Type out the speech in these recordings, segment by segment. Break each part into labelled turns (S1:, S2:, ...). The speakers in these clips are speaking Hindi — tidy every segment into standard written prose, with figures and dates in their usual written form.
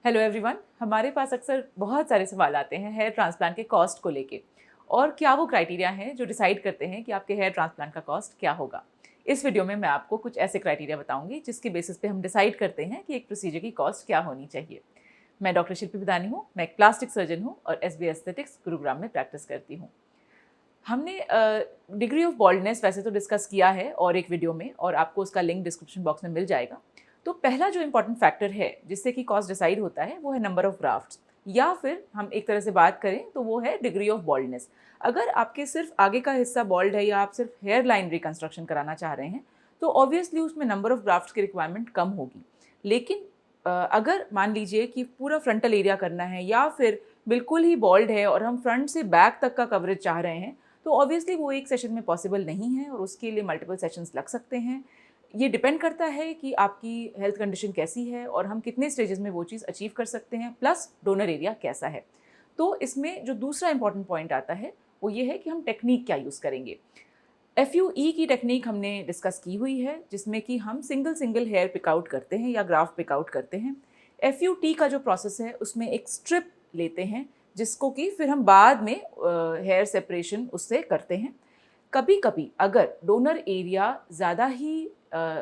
S1: हेलो एवरीवन, हमारे पास अक्सर बहुत सारे सवाल आते हैं हेयर ट्रांसप्लांट के कॉस्ट को लेके और क्या वो क्राइटेरिया हैं जो डिसाइड करते हैं कि आपके हेयर ट्रांसप्लांट का कॉस्ट क्या होगा। इस वीडियो में मैं आपको कुछ ऐसे क्राइटेरिया बताऊंगी जिसकी बेसिस पे हम डिसाइड करते हैं कि एक प्रोसीजर की कॉस्ट क्या होनी चाहिए। मैं डॉक्टर शिल्पी बिदानी हूँ, मैं एक प्लास्टिक सर्जन हूँ और SB एस्थेटिक्स गुरुग्राम में प्रैक्टिस करती हूँ। हमने डिग्री ऑफ बॉल्डनेस वैसे तो डिस्कस किया है और एक वीडियो में, और आपको उसका लिंक डिस्क्रिप्शन बॉक्स में मिल जाएगा। तो पहला जो इंपॉर्टेंट फैक्टर है जिससे कि कॉस्ट डिसाइड होता है वो है नंबर ऑफ ग्राफ्ट्स, या फिर हम एक तरह से बात करें तो वो है डिग्री ऑफ बॉल्डनेस। अगर आपके सिर्फ आगे का हिस्सा बॉल्ड है या आप सिर्फ हेयर लाइन रिकंस्ट्रक्शन कराना चाह रहे हैं तो ऑब्वियसली उसमें नंबर ऑफ ग्राफ्ट्स की रिक्वायरमेंट कम होगी। लेकिन अगर मान लीजिए कि पूरा फ्रंटल एरिया करना है या फिर बिल्कुल ही बॉल्ड है और हम फ्रंट से बैक तक का कवरेज चाह रहे हैं तो ऑब्वियसली वो एक सेशन में पॉसिबल नहीं है और उसके लिए मल्टीपल सेशंस लग सकते हैं। ये डिपेंड करता है कि आपकी हेल्थ कंडीशन कैसी है और हम कितने स्टेजेस में वो चीज़ अचीव कर सकते हैं, प्लस डोनर एरिया कैसा है। तो इसमें जो दूसरा इंपॉर्टेंट पॉइंट आता है वो ये है कि हम टेक्निक क्या यूज़ करेंगे। FUE की टेक्निक हमने डिस्कस की हुई है जिसमें कि हम सिंगल हेयर पिकआउट करते हैं या ग्राफ पिकआउट करते हैं। FUT का जो प्रोसेस है उसमें एक स्ट्रिप लेते हैं जिसको कि फिर हम बाद में हेयर सेपरेशन उससे करते हैं। कभी कभी अगर डोनर एरिया ज़्यादा ही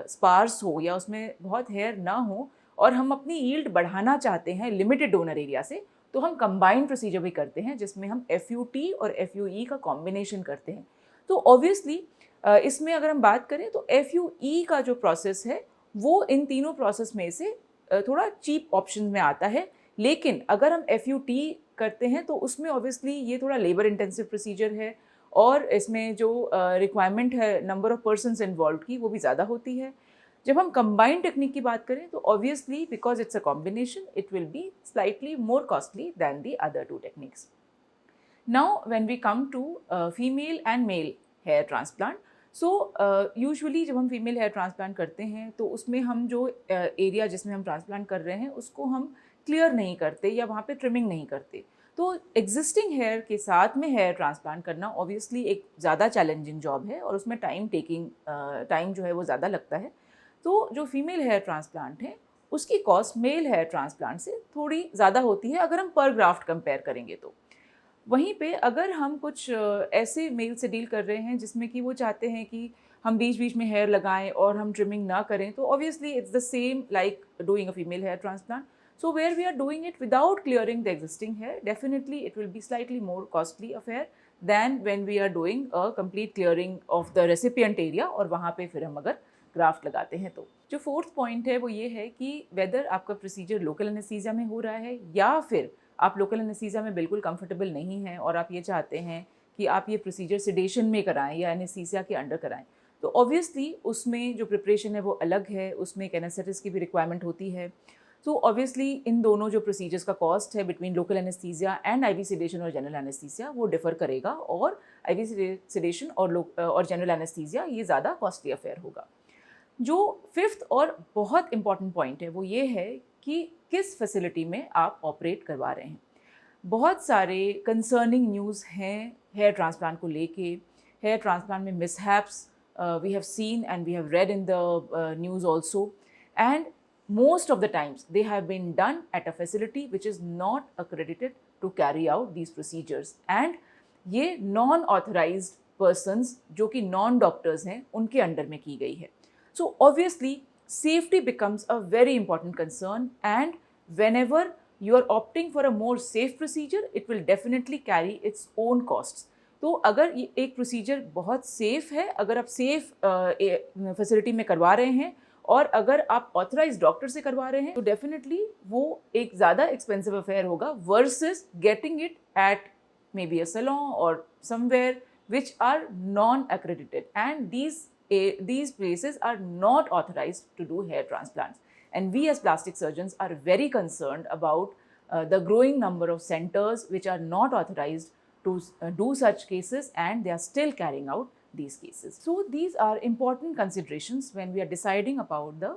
S1: स्पार्स हो या उसमें बहुत हेयर ना हो और हम अपनी यील्ड बढ़ाना चाहते हैं लिमिटेड डोनर एरिया से, तो हम कंबाइंड प्रोसीजर भी करते हैं जिसमें हम FUT और FUE का कॉम्बिनेशन करते हैं। तो ऑब्वियसली इसमें अगर हम बात करें तो FUE का जो प्रोसेस है वो इन तीनों प्रोसेस में से थोड़ा चीप ऑप्शन में आता है। लेकिन अगर हम FUT करते हैं तो उसमें ऑब्वियसली ये थोड़ा लेबर इंटेंसिव प्रोसीजर है और इसमें जो रिक्वायरमेंट है नंबर ऑफ पर्सन्स इन्वॉल्व की वो भी ज़्यादा होती है। जब हम कंबाइंड टेक्निक की बात करें तो obviously because it's a combination it will be slightly more costly than the other to techniques. Now, when we come to female and male hair transplant, so usually जब हम फीमेल हेयर ट्रांसप्लांट करते हैं तो उसमें हम जो एरिया जिसमें हम ट्रांसप्लांट कर रहे हैं उसको हम क्लियर नहीं करते या वहाँ पे ट्रिमिंग नहीं करते। तो एग्जिस्टिंग हेयर के साथ में हेयर ट्रांसप्लांट करना ऑब्वियसली एक ज़्यादा चैलेंजिंग जॉब है और उसमें टाइम जो है वो ज़्यादा लगता है। तो जो फीमेल हेयर ट्रांसप्लांट है उसकी कॉस्ट मेल हेयर ट्रांसप्लांट से थोड़ी ज़्यादा होती है अगर हम पर ग्राफ्ट कंपेयर करेंगे तो। वहीं पे अगर हम कुछ ऐसे मेल से डील कर रहे हैं जिसमें कि वो चाहते हैं कि हम बीच बीच में हेयर लगाएं और हम ट्रिमिंग ना करें, तो obviously it's the same like doing a female hair transplant. So where we are doing it without clearing the existing hair, definitely it will be slightly more costly affair than when we are doing a complete clearing of the recipient area और वहाँ पे फिर हम अगर ग्राफ्ट लगाते हैं। तो जो फोर्थ पॉइंट है वो ये है कि वेदर आपका प्रोसीजर लोकल एनेस्थीसिया में हो रहा है या फिर आप लोकल एनेस्थीसिया में बिल्कुल कंफर्टेबल नहीं हैं और आप ये चाहते हैं कि आप ये प्रोसीजर सेडेशन में कराएं या एनेस्थीसिया के अंडर कराएं, तो ऑब्वियसली उसमें जो प्रिपरेशन है वो अलग है, उसमें एक एनेस्थेटिस्ट की भी रिक्वायरमेंट होती है। तो ऑब्वियसली इन दोनों जो प्रोसीजर्स का कॉस्ट है between local anaesthesia and IV sedation और जनरल एनेस्थीसिया वो डिफर करेगा और IV सेडेशन और जनरल एनेस्थीसिया ये ज़्यादा कॉस्टली अफेयर होगा। जो फिफ्थ और बहुत इंपॉर्टेंट पॉइंट है वो ये है कि किस फैसिलिटी में आप ऑपरेट करवा रहे हैं। बहुत सारे कंसर्निंग न्यूज़ हैं हेयर ट्रांसप्लांट को लेके। हेयर ट्रांसप्लांट में mishaps we have seen and we have read in the news also, and most of the times they have been done at a facility which is not accredited to carry out these procedures, and ये नॉन ऑथराइज्ड पर्सन्स जो कि नॉन डॉक्टर्स हैं उनके अंडर में की गई है। So obviously safety becomes a very important concern, and whenever you are opting for a more safe procedure it will definitely carry its own costs. तो अगर ये एक प्रोसीजर बहुत सेफ है, अगर आप सेफ फैसिलिटी में करवा रहे हैं और अगर आप ऑथराइज डॉक्टर से करवा रहे हैं तो डेफिनेटली वो एक ज़्यादा एक्सपेंसिव अफेयर होगा versus getting it at maybe a salon और somewhere which are non accredited, and these places are not authorized to do hair transplants. And we as plastic surgeons are very concerned about the growing number of centers which are not authorized to do such cases, and they are still carrying out these cases. So these are important considerations when we are deciding about the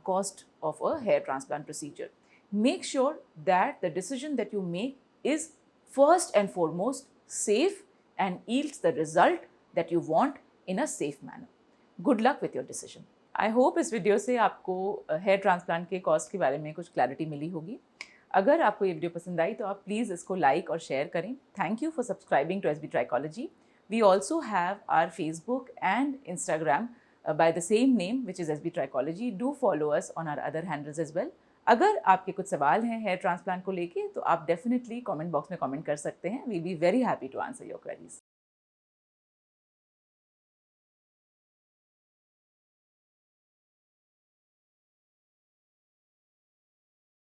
S1: cost of a hair transplant procedure. Make sure that the decision that you make is first and foremost safe and yields the result that you want in a safe manner. Good luck with your decision. I hope इस वीडियो से आपको हेयर ट्रांसप्लांट के कॉस्ट के बारे में कुछ क्लैरिटी मिली होगी। अगर आपको ये वीडियो पसंद आई तो आप प्लीज़ इसको लाइक और शेयर करें। Thank you for subscribing to SB trichology. We also have our Facebook and Instagram by the same name, which is SB Trichology. Do follow us on our other handles as well. अगर आपके कुछ सवाल हैं हेयर ट्रांसप्लांट को लेके तो आप डेफिनेटली कमेंट बॉक्स में कमेंट कर सकते हैं। We be very happy to answer your queries.